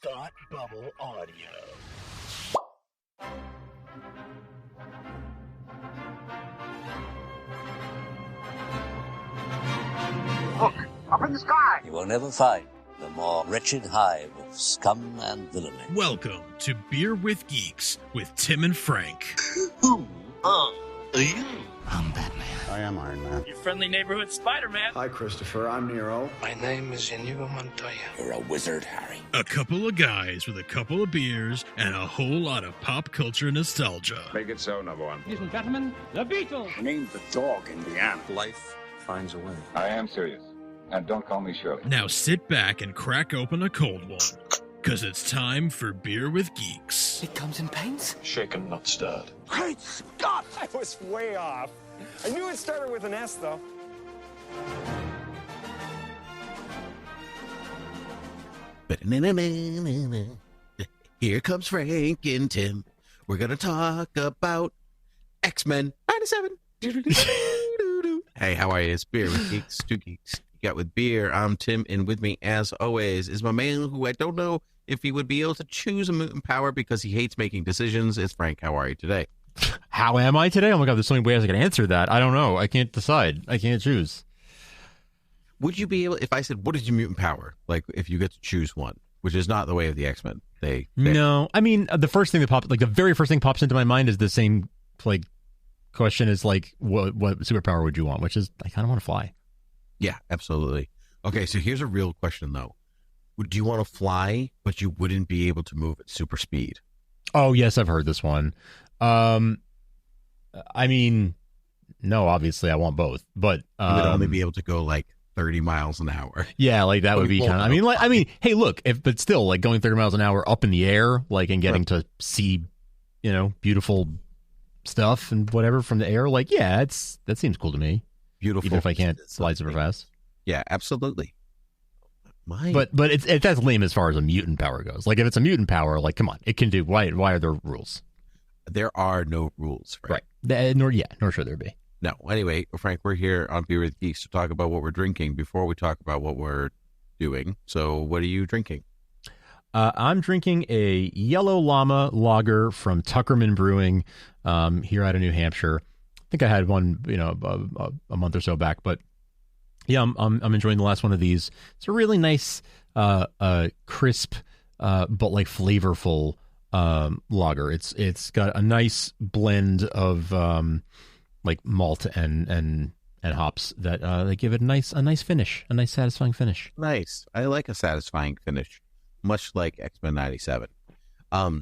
Thought Bubble Audio. Look, up in the sky! You will never find the more wretched hive of scum and villainy. Welcome to Beer with Geeks with Tim and Frank. Who are you? I'm Batman. I am Iron Man. Your friendly neighborhood Spider-Man. Hi, Christopher. I'm Nero. My name is Inigo Montoya. You're a wizard, Harry. A couple of guys with a couple of beers and a whole lot of pop culture nostalgia. Make it so, number one. Ladies and gentlemen, the Beatles. Named the dog Indiana. Life finds a way. I am serious. And don't call me Shirley. Now sit back and crack open a cold one, because it's time for Beer with Geeks. It comes in paints? Shaken, not stirred. Great Scott! I was way off. I knew it started with an S, though. Here comes Frank and Tim. We're going to talk about X-Men 97. Hey, how are you? It's Beer with Geeks, two geeks. You got with beer. I'm Tim, and with me, as always, is my man who I don't know if he would be able to choose a mutant power because he hates making decisions. It's Frank. How are you today? How am I today? Oh my God, there's so many ways I can answer that. I don't know. I can't decide. I can't choose. Would you be able, if I said, what is your mutant power? Like, if you get to choose one, which is not the way of the X-Men. No, I mean, the first thing that pops, like the very first thing pops into my mind is the same, like, question is like, what superpower would you want? Which is, I kind of want to fly. Yeah, absolutely. Okay, so here's a real question, though. Do you want to fly, but you wouldn't be able to move at super speed? Oh, yes, I've heard this one. I mean, no, obviously I want both, but you would only be able to go like 30 miles an hour. Yeah, like that would be kind of, I mean, hey, look, but still, like going 30 miles an hour up in the air, like, and getting to see, beautiful stuff and whatever from the air, like, yeah, that seems cool to me. Beautiful. Even if I can't fly super fast. Yeah, absolutely. But that's lame as far as a mutant power goes. Like, if it's a mutant power, like, come on, it can do. Why are there rules? There are no rules, Frank. Right. Nor should there be. No. Anyway, Frank, we're here on Beer with Geeks to talk about what we're drinking before we talk about what we're doing. So, what are you drinking? I'm drinking a yellow llama lager from Tuckerman Brewing here out of New Hampshire. I think I had one, a month or so back, but yeah, I'm enjoying the last one of these. It's a really nice, crisp, but like flavorful lager. It's got a nice blend of like malt and hops that they give it a nice finish, a nice satisfying finish. Nice. I like a satisfying finish, much like X-Men 97. I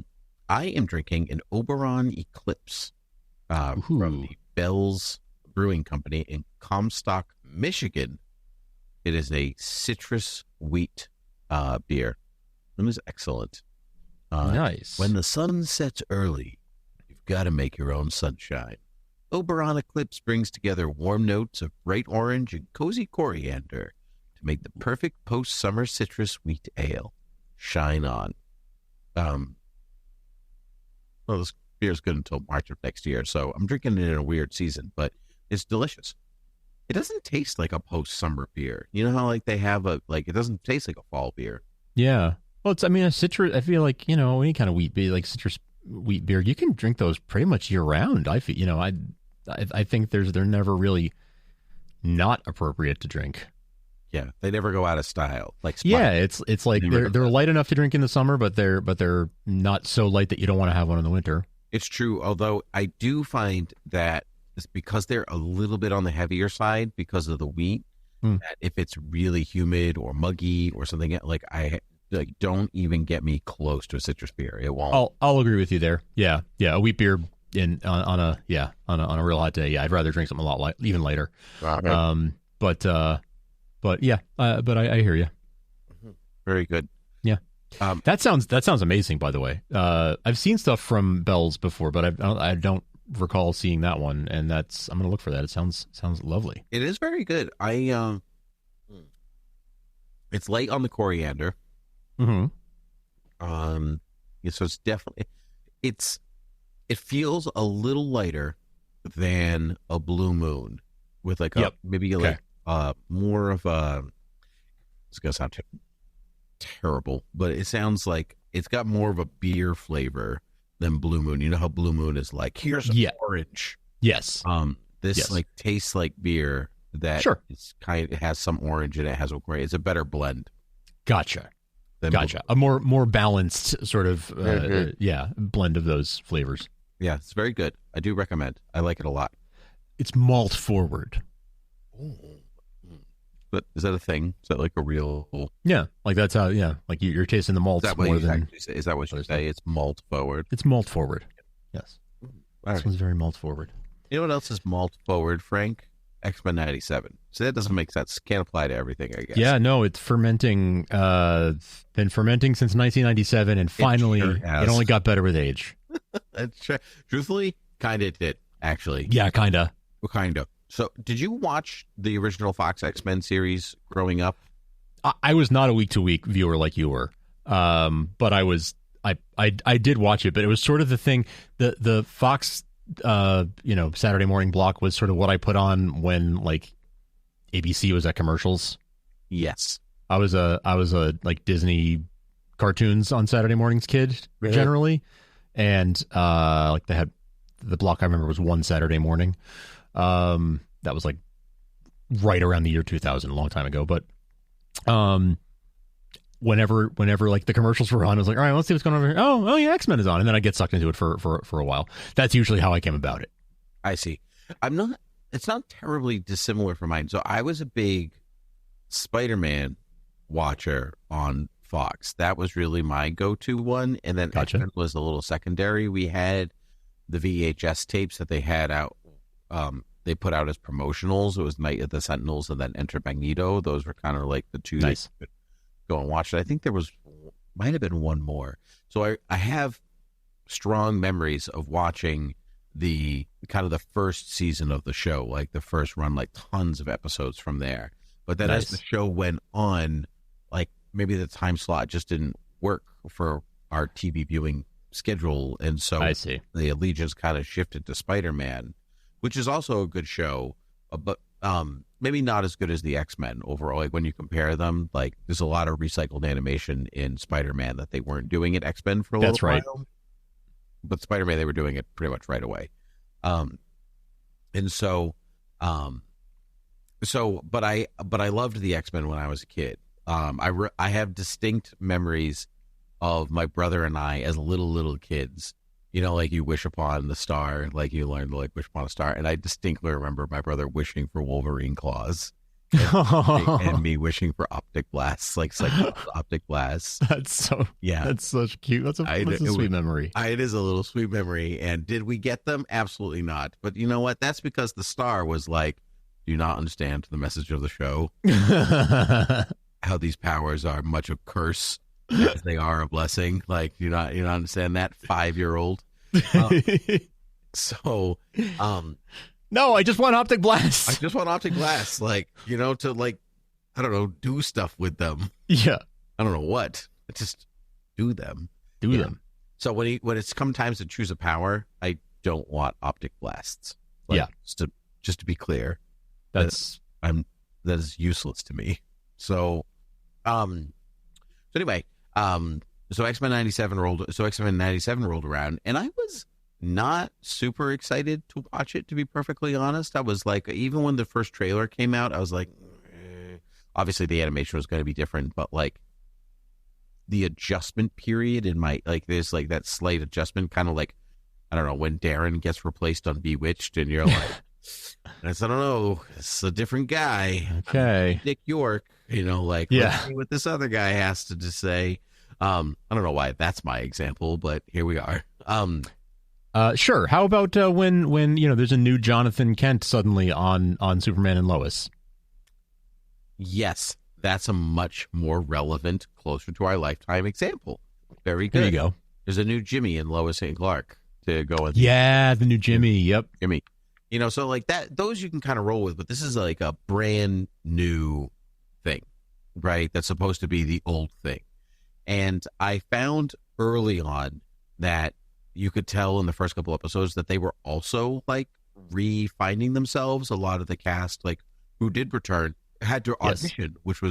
am drinking an Oberon Eclipse from the Bell's Brewing Company in Comstock, Michigan. It is a citrus wheat beer. It is excellent. Nice. When the sun sets early, you've got to make your own sunshine. Oberon Eclipse brings together warm notes of bright orange and cozy coriander to make the perfect post-summer citrus wheat ale. Shine on. Well, this beer is good until March of next year, so I'm drinking it in a weird season, but it's delicious. It doesn't taste like a post-summer beer. You know how like they have it doesn't taste like a fall beer. Yeah. Well, a citrus, I feel like, any kind of wheat beer, like citrus wheat beer, you can drink those pretty much year round. I feel, I think they're never really not appropriate to drink. Yeah. They never go out of style. Like Sprite. Yeah. It's like they're light enough to drink in the summer, but they're not so light that you don't want to have one in the winter. It's true. Although I do find that it's because they're a little bit on the heavier side because of the wheat, that if it's really humid or muggy or something, don't even get me close to a citrus beer. It won't. I'll agree with you there. Yeah. A wheat beer on a real hot day. Yeah, I'd rather drink something a lot even lighter. Okay. But I hear you. Very good. Yeah. That sounds amazing. By the way, I've seen stuff from Bell's before, but I don't recall seeing that one, and I'm going to look for that. It sounds lovely. It is very good. It's light on the coriander. Mm-hmm. So it's definitely it feels a little lighter than a Blue Moon with like more of a. It's gonna sound terrible, but it sounds like it's got more of a beer flavor than Blue Moon. You know how Blue Moon is like, here's orange. Yes. This like tastes like beer that is kind of has some orange in it. Has a great. It's a better blend. Gotcha. A more balanced sort of blend of those flavors. Yeah, it's very good. I do recommend. I like it a lot. It's malt forward. But is that a thing? Is that like a real? Yeah, like that's how. Yeah, like you're tasting the malts more than. Is that what you say? It's malt forward. It's malt forward. Yes. All this one's very malt forward. You know what else is malt forward, Frank? X-Men 97. So that doesn't make sense. Can't apply to everything, I guess. Yeah, no, it's fermenting. Been fermenting since 1997, and finally, it only got better with age. Truthfully, kind of did, actually. Yeah, kind of. Kind of. So, did you watch the original Fox X-Men series growing up? I was not a week-to-week viewer like you were, but I did watch it. But it was sort of the thing. The Fox, Saturday morning block was sort of what I put on when like ABC was at commercials. Yes, I was a like Disney cartoons on Saturday mornings kid generally, and like they had the block I remember was one Saturday morning. That was like right around the year 2000, a long time ago. But whenever like the commercials were on, I was like, all right, let's see what's going on over here. Oh yeah, X-Men is on, and then I get sucked into it for a while. That's usually how I came about it. I see. It's not terribly dissimilar from mine. So I was a big Spider-Man watcher on Fox. That was really my go-to one, and then X-Men was a little secondary. We had the VHS tapes that they had out. They put out as promotionals. It was Night of the Sentinels and then Enter Magneto. Those were kind of like the two that you could go and watch it. I think there might have been one more. So I have strong memories of watching the kind of the first season of the show, like the first run, like tons of episodes from there. But then as the show went on, like maybe the time slot just didn't work for our TV viewing schedule. And so the allegiance kind of shifted to Spider-Man, which is also a good show, but maybe not as good as the X-Men overall. Like when you compare them, like there's a lot of recycled animation in Spider-Man that they weren't doing at X-Men for a little while. But Spider-Man, they were doing it pretty much right away. But I loved the X-Men when I was a kid. I have distinct memories of my brother and I as little kids. You know, like you wish upon the star, like you learn to like wish upon a star. And I distinctly remember my brother wishing for Wolverine claws and me wishing for optic blasts, like optic blasts. That's such cute. That's a sweet memory. It is a little sweet memory. And did we get them? Absolutely not. But you know what? That's because the star was like, do you not understand the message of the show? How these powers are much a curse as they are a blessing. Like you not understand that 5-year-old. No, I just want optic blasts. I just want optic blasts, like to like I don't know, do stuff with them. Yeah, I don't know what. Just do them. So when it's come times to choose a power, I don't want optic blasts. Like, just to be clear, that is useless to me. So anyway. So X-Men 97 rolled around, and I was not super excited to watch it, to be perfectly honest. I was like, even when the first trailer came out, I was like, obviously the animation was going to be different, but like the adjustment period in my, like, there's like that slight adjustment, kind of like, I don't know, when Darren gets replaced on Bewitched, and you're like, I don't know, it's a different guy. Okay. Nick York, let's see what this other guy has to say. I don't know why that's my example, but here we are. Sure. How about when there's a new Jonathan Kent suddenly on Superman and Lois? Yes, that's a much more relevant, closer to our lifetime example. Very good. There you go. There's a new Jimmy in Lois and Clark to go with. Yeah, the new Jimmy. Yep. Jimmy. So like that, those you can kind of roll with, but this is like a brand new thing, right? That's supposed to be the old thing. And I found early on that you could tell in the first couple episodes that they were also like refinding themselves. A lot of the cast, like who did return, had to audition, which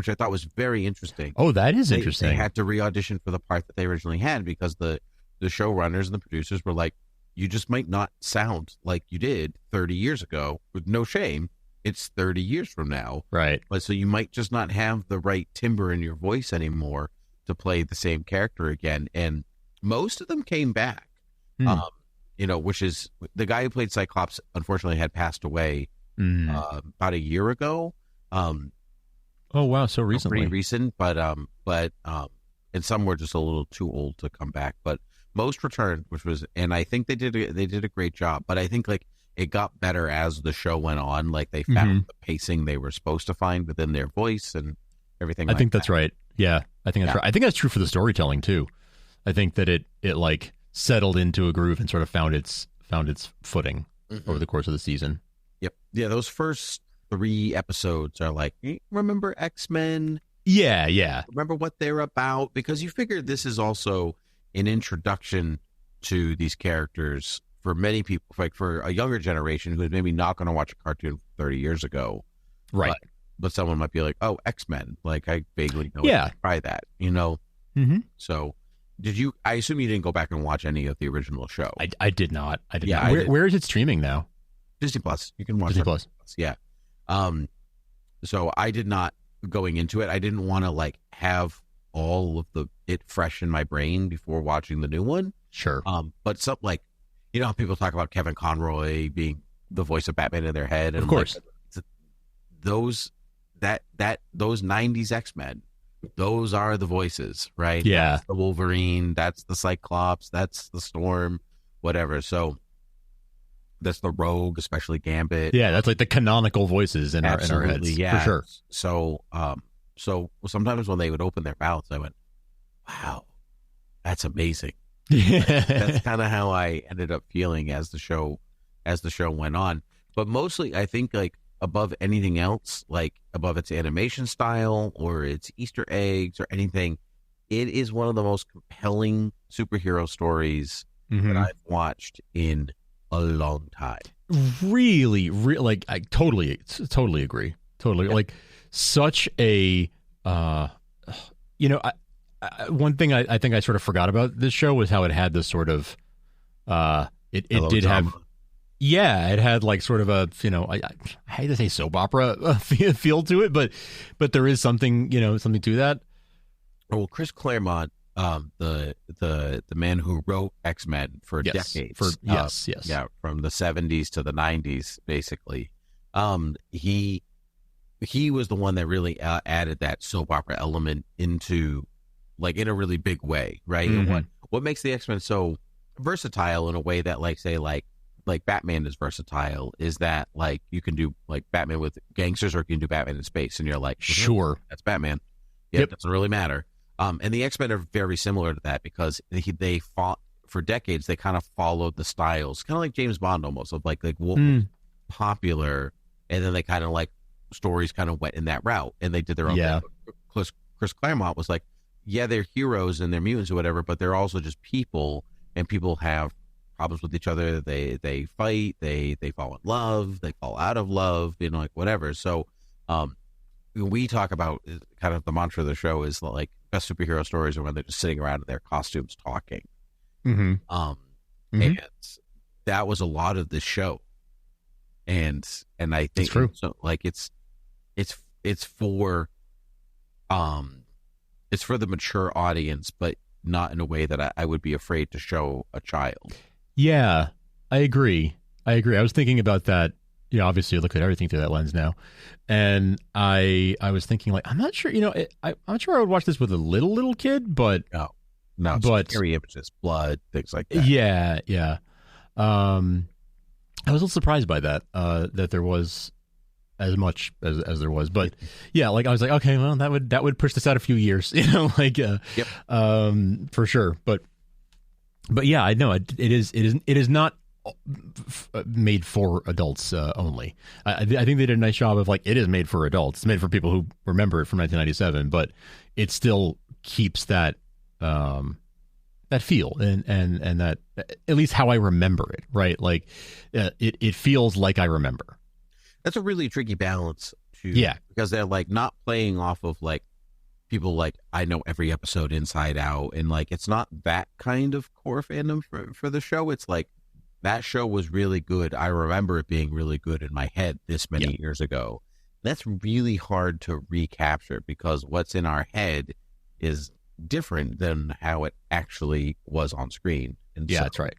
I thought was very interesting. Oh, that is interesting. They had to re-audition for the part that they originally had because the showrunners and the producers were like, you just might not sound like you did 30 years ago. With no shame, it's 30 years from now. Right. But so you might just not have the right timbre in your voice anymore to play the same character again. And most of them came back, which is the guy who played Cyclops, unfortunately, had passed away about a year ago. Oh, wow. So recently. Pretty recent, but and some were just a little too old to come back, but most returned, and I think they did a great job. But I think like it got better as the show went on. Like they found the pacing they were supposed to find within their voice and everything. I think that's right. Yeah, I think that's right. I think that's true for the storytelling too. I think that it like settled into a groove and sort of found its footing over the course of the season. Yep. Yeah, those first 3 episodes are like, remember X-Men? Yeah. Remember what they're about? Because you figure this is also an introduction to these characters for many people, like for a younger generation who is maybe not going to watch a cartoon 30 years ago. Right. But someone might be like, oh, X-Men. Like, I vaguely know. Yeah. Try that, So, I assume you didn't go back and watch any of the original show. I did not. not. Where is it streaming now? Disney Plus. You can watch Disney Plus. Yeah. So I did not, going into it, I didn't want to like have all of it fresh in my brain before watching the new one. Sure. But some like, how people talk about Kevin Conroy being the voice of Batman in their head, and of course, like, those 90s X-Men, those are the voices, right? Yeah. That's the Wolverine, that's the Cyclops, that's the Storm, whatever. So that's the Rogue, especially Gambit. Yeah, that's like the canonical voices in our heads, yeah, for sure. So sometimes when they would open their mouths, I went, "Wow, that's amazing." That's kind of how I ended up feeling as the show went on. But mostly, I think like above anything else, like above its animation style or its Easter eggs or anything, it is one of the most compelling superhero stories that I've watched in a long time. Really, like I totally agree. Totally, like such a one thing I think I sort of forgot about this show was how it had this sort of it did have. Yeah, it had like sort of a, I hate to say soap opera feel to it, but there is something, something to that. Well, Chris Claremont, the man who wrote X-Men for decades, yes, from the 70s to the 90s, basically, he was the one that really added that soap opera element into, like, in a really big way, right? And what makes the X-Men so versatile in a way that, like, say, like Batman is versatile is that, like, you can do like Batman with gangsters or you can do Batman in space, and you're like, sure, that's Batman. Yeah, it doesn't really matter. And the X-Men are very similar to that because they fought for decades. They kind of followed the styles, kind of like James Bond almost, of like what was popular, and then they kind of like stories kind of went in that route, and they did their own thing. Chris Claremont was like, yeah, they're heroes and they're mutants or whatever, but they're also just people, and people have problems with each other. They fight, they fall in love, they fall out of love, like whatever. So we talk about kind of the mantra of the show is like best superhero stories are when they're just sitting around in their costumes talking. And that was a lot of this show. And I think it's true. So like it's for the mature audience, but not in a way that I would be afraid to show a child. Yeah, I agree. I was thinking about that. Obviously, I look at everything through that lens now, and I was thinking like, I'm not sure. I'm not sure I would watch this with a little kid, but no, but scary images, blood, things like that. Yeah. I was a little surprised by that. That there was as much as there was, but yeah, like I was like, okay, well, that would push this out a few years, for sure. But yeah, I know it is not made for adults only. I think they did a nice job of like, it is made for adults. It's made for people who remember it from 1997, but it still keeps that feel and that, at least how I remember it, right? Like it feels like I remember. That's a really tricky balance because they're like not playing off of like people like I know every episode inside out, and like it's not that kind of core fandom for the show. It's like that show was really good. I remember it being really good in my head this many years ago. That's really hard to recapture because what's in our head is different than how it actually was on screen. And that's right.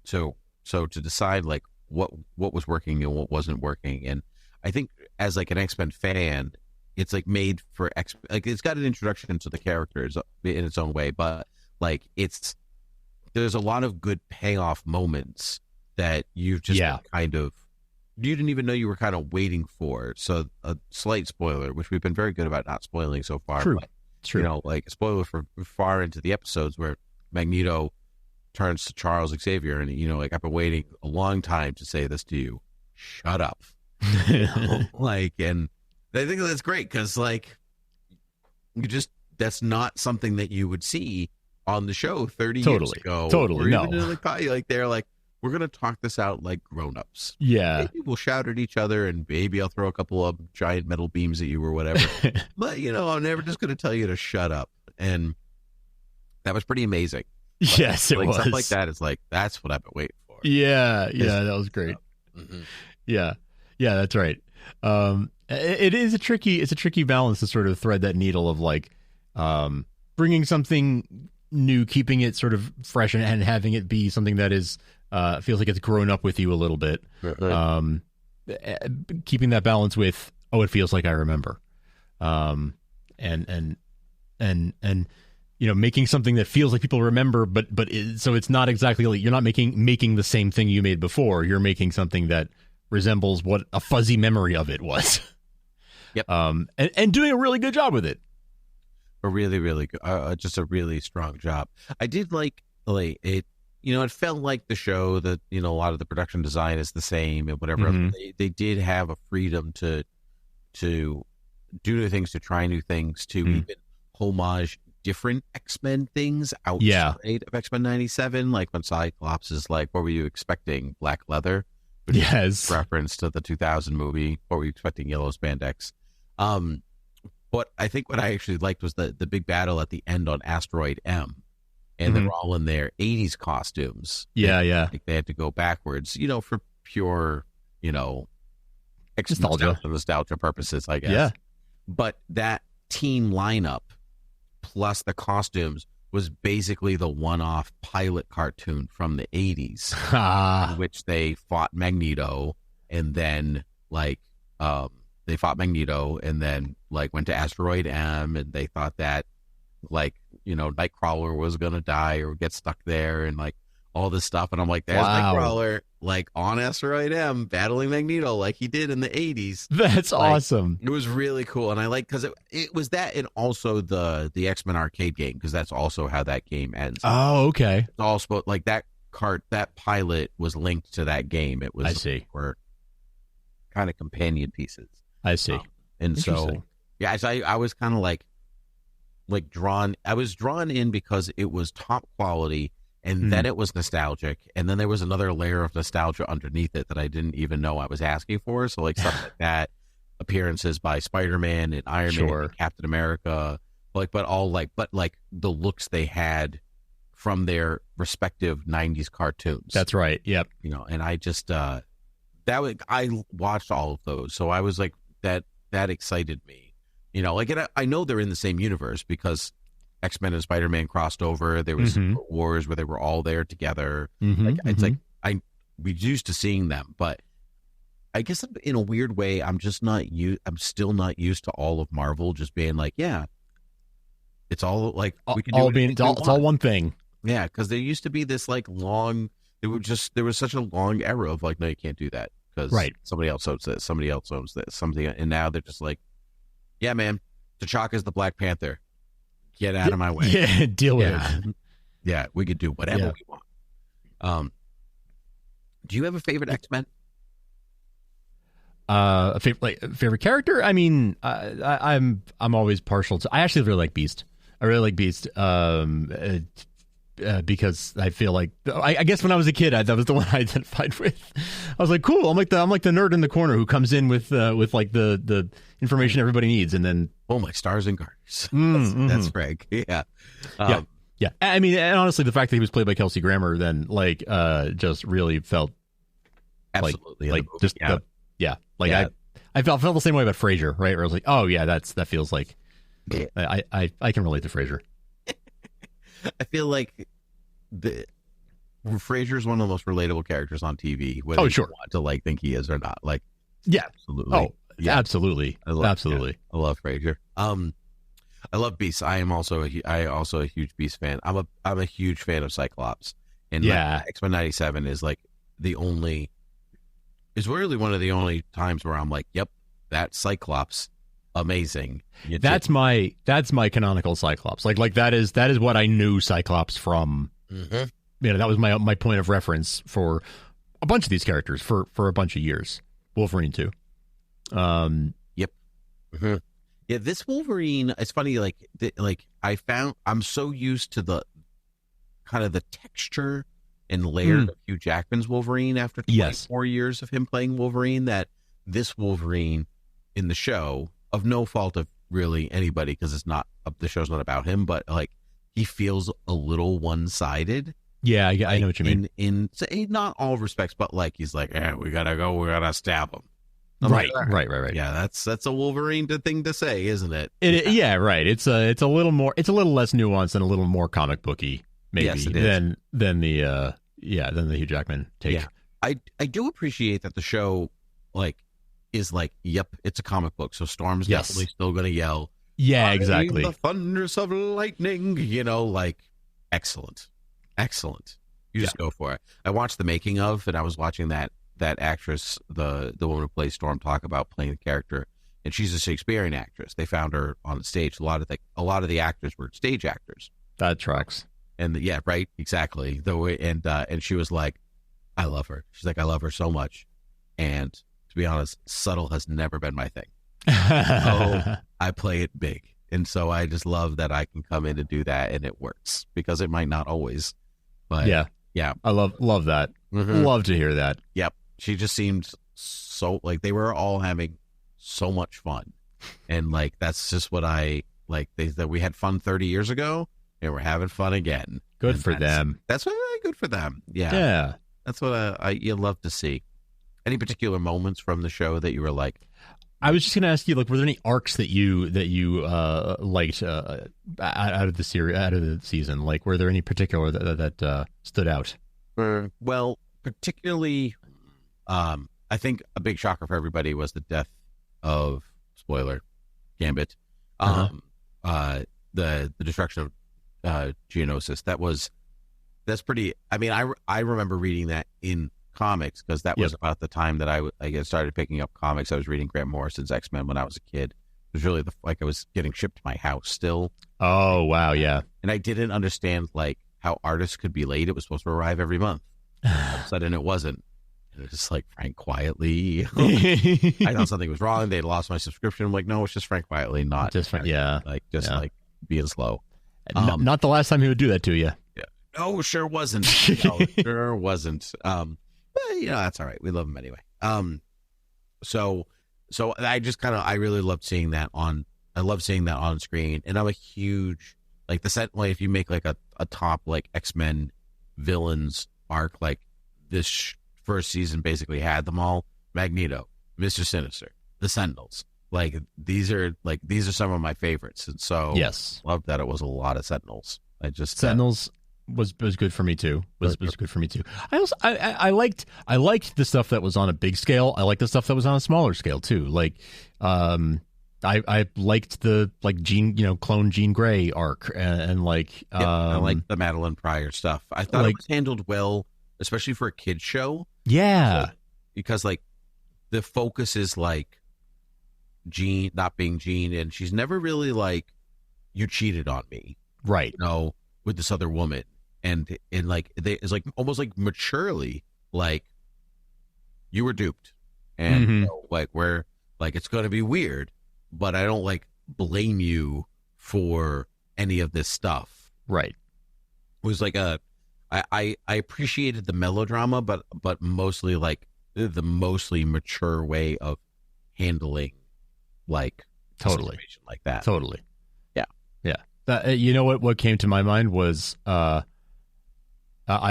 So to decide like what was working and what wasn't working, and I think as like an X-Men fan, it's like made for like it's got an introduction to the characters in its own way, but like there's a lot of good payoff moments that you've just kind of you didn't even know you were kind of waiting for. So a slight spoiler, which we've been very good about not spoiling so far. True. But, you know, like a spoiler for far into the episodes where Magneto turns to Charles Xavier, and you know, like I've been waiting a long time to say this to you. Shut up. You know? Like, and I think that's great because like that's not something that you would see on the show 30 years ago. Totally. No. Like they're like, we're going to talk this out like grown-ups. Yeah. Maybe we'll shout at each other and maybe I'll throw a couple of giant metal beams at you or whatever. But, you know, I'm never just going to tell you to shut up. And that was pretty amazing. Like, yes, it was. Stuff like that is like, that's what I've been waiting for. Yeah, that was great. Mm-hmm. Yeah, that's right. It's a tricky balance to sort of thread that needle of like bringing something new, keeping it sort of fresh, and having it be something that is feels like it's grown up with you a little bit. Right. Keeping that balance with it feels like I remember, and you know, making something that feels like people remember, so it's not exactly like you're not making the same thing you made before. You're making something that resembles what a fuzzy memory of it was. Yep. And doing a really good job with it. A really, really good, just a really strong job. I did like it. You know, it felt like the show that, you know, a lot of the production design is the same and whatever. Mm-hmm. They did have a freedom to do new things, to try new things, to even homage different X-Men things outside of X-Men 97. Like when Cyclops is like, what were you expecting? Black leather? Which is reference to the 2000 movie. What were you expecting? Yellow spandex. But I think what I actually liked was the big battle at the end on Asteroid M. And they were all in their 80s costumes. Yeah. Like they had to go backwards, you know, for pure, you know, nostalgia purposes, I guess. Yeah. But that team lineup plus the costumes was basically the one-off pilot cartoon from the 80s, in which they fought Magneto, and then like they fought Magneto, and then like went to Asteroid M, and they thought that like, you know, Nightcrawler was gonna die or get stuck there, and like all this stuff. And I'm like, there's Nightcrawler like on Asteroid M battling Magneto like he did in the 80s. That's like, awesome. It was really cool, and I like because it was that, and also the X-Men arcade game, because that's also how that game ends. Oh, okay. It's all supposed like that pilot was linked to that game. It was, I see, were kind of companion pieces. I see. And so yeah, I was kind of like drawn. I was drawn in because it was top quality, and then it was nostalgic, and then there was another layer of nostalgia underneath it that I didn't even know I was asking for. So like stuff like that, appearances by Spider-Man and Iron Man and Captain America, but the looks they had from their respective 90s cartoons. That's right. Yep. You know, and I just I watched all of those, so I was like that excited me. You know, like, I know they're in the same universe because X-Men and Spider-Man crossed over. There was Wars where they were all there together. It's like we used to seeing them, but I guess in a weird way, I'm still not used to all of Marvel just being like, yeah, it's all like we can do it's all one thing. Yeah, because there used to be this like long. There was such a long era of like, no, you can't do that because somebody else owns this, somebody else owns this, something, and now they're just like, yeah, man, T'Chaka's the Black Panther. Get out of my way. Yeah, deal with it. Yeah, we could do whatever we want. Do you have a favorite X-Men? A favorite character? I mean, I'm always partial to. I actually really like Beast. I really like Beast. because I feel like I guess when I was a kid, that was the one I identified with. I was like, cool. I'm like the nerd in the corner who comes in with like the information everybody needs, and then like stars and garters. Mm-hmm. That's Frank. Yeah. Yeah. I mean, and honestly, the fact that he was played by Kelsey Grammer then like just really felt absolutely like just I felt the same way about Frasier, right? Where I was like, oh yeah, that feels like I can relate to Frasier. I feel like Frasier is one of the most relatable characters on TV. Whether you want to like think he is or not. Like, yeah, absolutely. Oh, yeah, absolutely. I love Frasier. I love Beast. I am also a huge Beast fan. I'm a huge fan of Cyclops. And X-Men 97 is like it's really one of the only times where I'm like, yep, that Cyclops, amazing. That's my canonical Cyclops. Like that is what I knew Cyclops from. Mm-hmm. You know, that was my point of reference for a bunch of these characters for a bunch of years. Wolverine too. Yep. Mm-hmm. Yeah, this Wolverine. It's funny. I'm so used to the kind of the texture and layered of Hugh Jackman's Wolverine after 24 years of him playing Wolverine, that this Wolverine in the show, of no fault of really anybody, because the show's not about him, but like he feels a little one-sided. Yeah, I know what you mean. In not all respects, but like he's like, we gotta stab him. Right. Yeah, that's a Wolverine thing to say, isn't it? Yeah, right. It's a little less nuanced and a little more comic booky, maybe than the Hugh Jackman take. Yeah. I do appreciate that the show is like, yep, it's a comic book, so Storm's definitely still gonna yell. Yeah, exactly. The thunders of lightning, excellent. You just go for it. I watched the making of, and I was watching that actress, the woman who plays Storm, talk about playing the character, and she's a Shakespearean actress. They found her on the stage. A lot of the actors were stage actors. That tracks. And right, exactly. The way and she was like, I love her. She's like, I love her so much. And to be honest, subtle has never been my thing. I play it big, and so I just love that I can come in and do that, and it works, because it might not always. But yeah, I love that. Mm-hmm. Love to hear that. Yep. She just seemed so like they were all having so much fun, and like that's just what I like. That we had fun 30 years ago, and we're having fun again. Good for them. That's really good for them. Yeah. That's what you love to see. Any particular moments from the show that you were like? I was just going to ask you, like, were there any arcs that you liked out of the series, out of the season? Like, were there any particular that stood out? Well, particularly, I think a big shocker for everybody was the death of, spoiler, Gambit. The destruction of Geonosis. That's pretty. I mean, I remember reading that in comics, because that was about the time that I started picking up comics. I was reading Grant Morrison's X-Men when I was a kid. It was really I was getting shipped to my house still. Oh, wow, yeah. And I didn't understand like how artists could be late. It was supposed to arrive every month. All of a sudden it wasn't. It was just like, Frank quietly. I thought something was wrong. They'd lost my subscription. I'm like, no, it's just Frank quietly, not just Frank. Like being slow. Not the last time he would do that to you. Yeah. No, sure wasn't. No, sure wasn't. But that's all right. We love him anyway. So I just I really loved seeing that on screen, and I'm a huge like the set. Like if you make like a top like X-Men villains arc, like this first season basically had them all: Magneto, Mr. Sinister, the Sentinels. Like these are some of my favorites, and so loved that it was a lot of Sentinels. Sentinels. Was good for me too. Was good for me too. I liked the stuff that was on a big scale. I liked the stuff that was on a smaller scale too. Like, I liked the clone Jean Grey arc and I like the Madeline Pryor stuff. I thought it was handled well, especially for a kid's show. Yeah, because like the focus is like Jean not being Jean, and she's never really like, you cheated on me, right? No, with this other woman. And like it's like almost like maturely like you were duped, and like we're like it's going to be weird, but I don't like blame you for any of this stuff, right? was like I appreciated the melodrama, but mostly like the mostly mature way of handling like Totally like that. Totally. Yeah. You know what came to my mind was I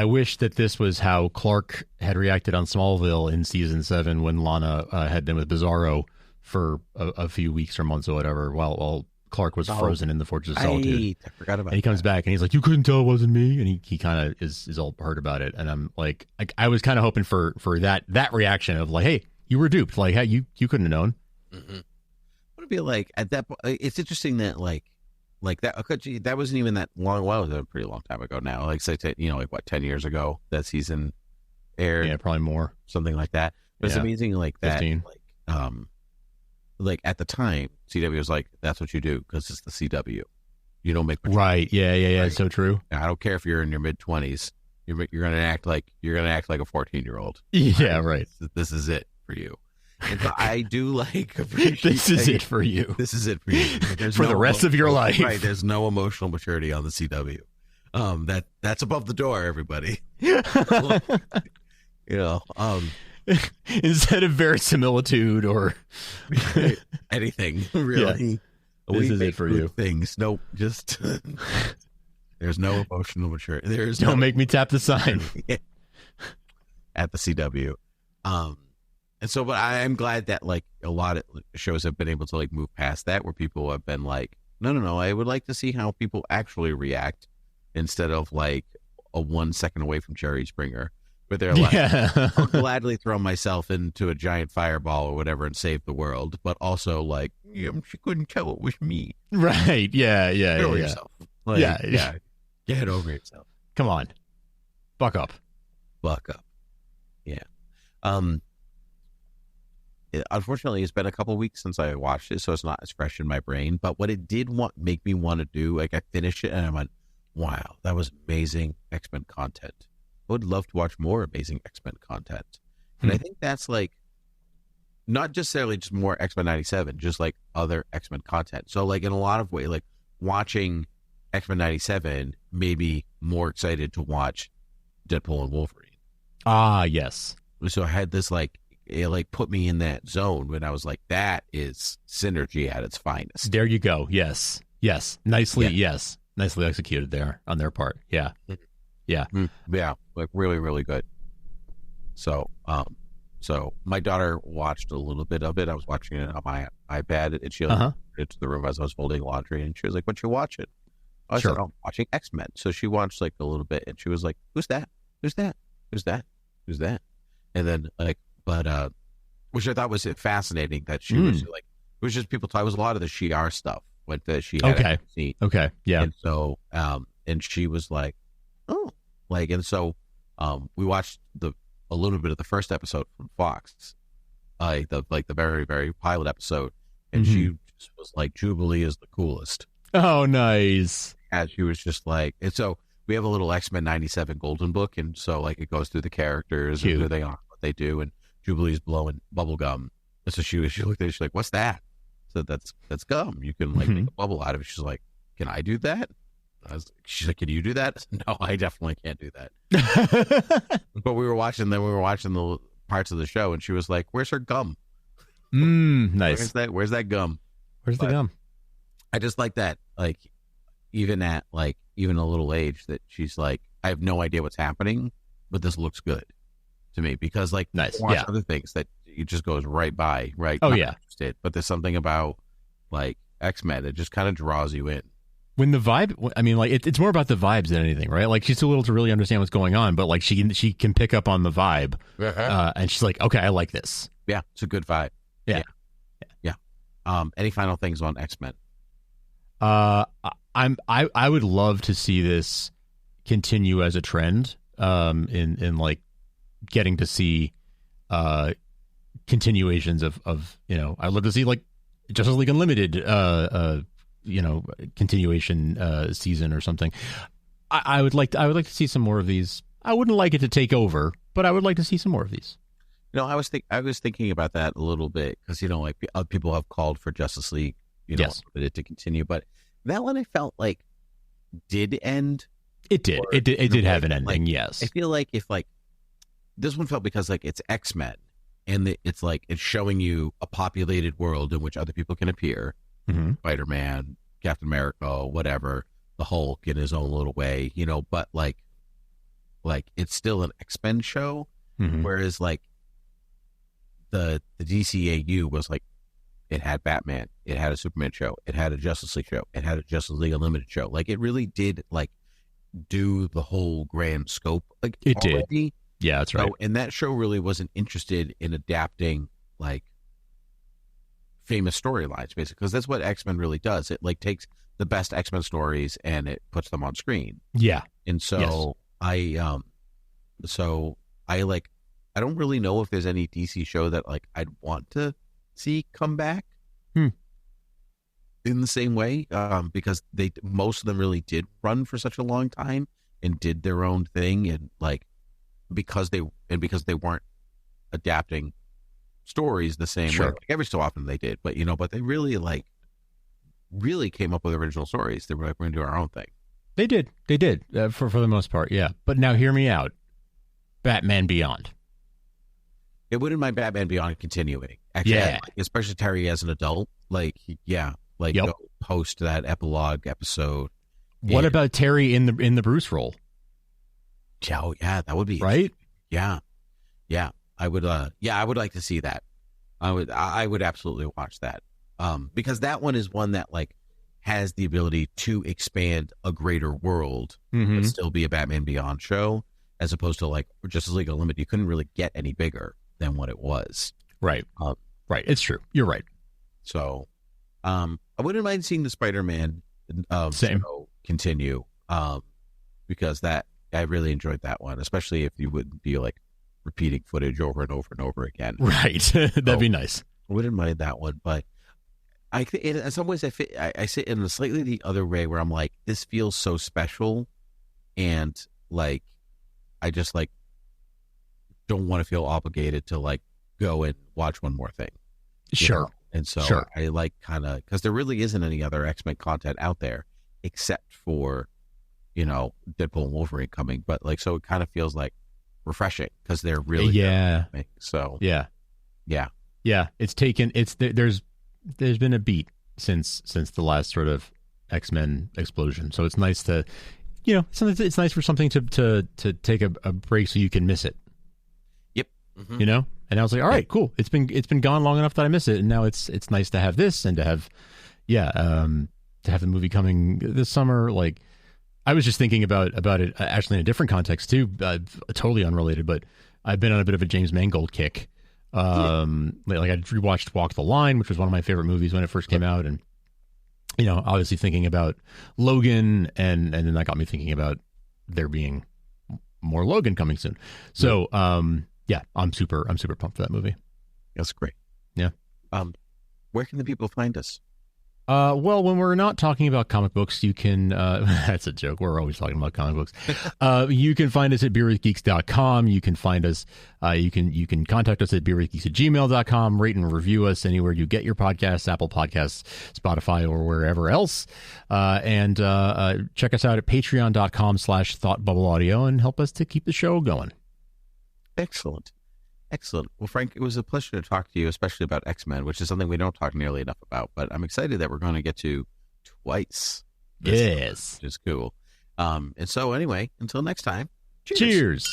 wish that this was how Clark had reacted on Smallville in season 7 when Lana had been with Bizarro for a few weeks or months or whatever while Clark was frozen in the Fortress of Solitude. I forgot about and he comes back and he's like, "You couldn't tell it wasn't me," and he kind of is all hurt about it. And I'm like, I was kind of hoping for that reaction of like, "Hey, you were duped. Like, hey, you couldn't have known." Mm-hmm. What would be like at that point? It's interesting that like that wasn't even that long. Well, it was a pretty long time ago now. Like say, 10 years ago that season aired. Yeah, probably more, something like that. But it's amazing, like that. 15. Like at the time, CW was like, "That's what you do because it's the CW. You don't make right." Yeah. Right? It's so true. I don't care if you're in your mid-20s. You're gonna act like a 14-year-old. Yeah, right. This is it for you. And so I do like this is it for you. This is it for you. There's for the rest of your life. Right. There's no emotional maturity on the CW. That's above the door, everybody. Instead of verisimilitude or anything, really. Yeah. This is it for you. Things. Nope. Just there's no emotional maturity. Don't make me tap the sign. At the CW. And so, but I'm glad that like a lot of shows have been able to like move past that, where people have been like, no, I would like to see how people actually react instead of like a 1 second away from Jerry Springer, where they're like, I'll gladly throw myself into a giant fireball or whatever and save the world, but also like, she couldn't tell it was me. Right. Yeah. Get over yourself. Like, yeah. Get over yourself. Come on. Buck up. Yeah. Unfortunately, it's been a couple weeks since I watched it, so it's not as fresh in my brain. But what it did make me want to do, like I finished it and I went, wow, that was amazing X-Men content. I would love to watch more amazing X-Men content. And I think that's like, not necessarily just more X-Men 97, just like other X-Men content. So like in a lot of ways, like watching X-Men 97 made me more excited to watch Deadpool and Wolverine. Ah, yes. So I had this like, it like put me in that zone when I was like, that is synergy at its finest. There you go. Yes. Nicely executed there on their part. Yeah. Like really, really good. So my daughter watched a little bit of it. I was watching it on my iPad, and she went into the room as I was folding laundry, and she was like, "What you watching?" I said, "I'm watching X-Men." So she watched like a little bit, and she was like, "Who's that? Who's that? Who's that? Who's that?" And then like, but which I thought was fascinating that she was like, it was just people talk. It was a lot of the Shi'ar stuff, like that she had seen. Okay, yeah. And so, and she was like, oh, like, and so, we watched a little bit of the first episode from Fox, the very, very pilot episode, and she just was like, Jubilee is the coolest. Oh, nice. And she was just like, and so we have a little X-Men 97 Golden Book, and so like it goes through the characters and who they are, what they do, and Jubilee's blowing bubble gum. And so she looked at it, she's like, what's that? So that's gum. You can like make a bubble out of it. She's like, can I do that? She's like, can you do that? No, I definitely can't do that. But we were watching the parts of the show, and she was like, where's her gum? Nice. Where's that gum? Where's the gum? I just like that, like, even at like even a little age, that she's like, I have no idea what's happening, but this looks good to me, because like watch other things that it just goes right by, right? Oh, Not yeah. interested, but there's something about like X-Men that just kind of draws you in. When the vibe, I mean, like it's more about the vibes than anything, right? Like she's too little to really understand what's going on, but like she can pick up on the vibe, and she's like, okay, I like this. Yeah, it's a good vibe. Yeah. Any final things on X-Men? I would love to see this continue as a trend, in like getting to see continuations of I'd love to see like Justice League Unlimited continuation season or something. I would like to see some more of these. I wouldn't like it to take over, but I would like to see some more of these. I was thinking about that a little bit, because like people have called for Justice League, yes, to continue, but that one I felt like did end It did. It did have an ending. Yes. I feel like if like this one felt because like it's X-Men and it's like it's showing you a populated world in which other people can appear. Mm-hmm. Spider-Man, Captain America, whatever, the Hulk in his own little way, you know, but like it's still an X-Men show. Mm-hmm. Whereas like the DCAU was like, it had Batman, it had a Superman show, it had a Justice League show, it had a Justice League Unlimited show. Like it really did like do the whole grand scope. Like it already. did. Yeah, that's right. So, and that show really wasn't interested in adapting like famous storylines, basically, because that's what X-Men really does. It like takes the best X-Men stories and it puts them on screen. Yeah. And so I don't really know if there's any DC show that like I'd want to see come back in the same way, because most of them really did run for such a long time and did their own thing, and like because they weren't adapting stories the same way. Like, every so often they did, but they really came up with original stories. They were like, we're gonna do our own thing. They did for the most part, yeah. But now hear me out. Batman Beyond. It wouldn't mind Batman Beyond continuing. Actually, especially Terry as an adult. Go post that epilogue episode. What about Terry in the Bruce role? Oh, yeah, that would be right. Yeah. I would like to see that. I would absolutely watch that. Because that one is one that like has the ability to expand a greater world, but still be a Batman Beyond show, as opposed to like Justice League Unlimited. You couldn't really get any bigger than what it was. Right. Right. It's true. You're right. So, I wouldn't mind seeing the Spider-Man show continue, because I really enjoyed that one, especially if you wouldn't be like repeating footage over and over and over again. Right. That'd be nice. I wouldn't mind that one, but in some ways I sit in a slightly the other way where I'm like, this feels so special, and like I just like don't want to feel obligated to like go and watch one more thing. Sure. Know? And so I like kind of, because there really isn't any other X-Men content out there except for, Deadpool and Wolverine coming. But like, so it kind of feels like refreshing because they're really good. So yeah. It's taken. There's been a beat since the last sort of X-Men explosion. So it's nice to, it's nice for something to take a break so you can miss it. Yep. Mm-hmm. And I was like, all right, cool. It's been gone long enough that I miss it, and now it's nice to have this and to have the movie coming this summer. Like, I was just thinking about it actually in a different context too, totally unrelated. But I've been on a bit of a James Mangold kick. Like I rewatched Walk the Line, which was one of my favorite movies when it first came out, and obviously thinking about Logan, and then that got me thinking about there being more Logan coming soon. So. Yeah, I'm super pumped for that movie. That's great. Yeah. Where can the people find us? Well, when we're not talking about comic books, you can, that's a joke. We're always talking about comic books. You can find us at beerwithgeeks.com. You can find us, you can contact us at beerwithgeeks@gmail.com, rate and review us anywhere you get your podcasts, Apple Podcasts, Spotify, or wherever else. And check us out at patreon.com/thoughtbubbleaudio and help us to keep the show going. Excellent. Well, Frank, it was a pleasure to talk to you, especially about X-Men, which is something we don't talk nearly enough about, but I'm excited that we're going to get to twice. Yes. Which is cool. And so anyway, until next time, cheers.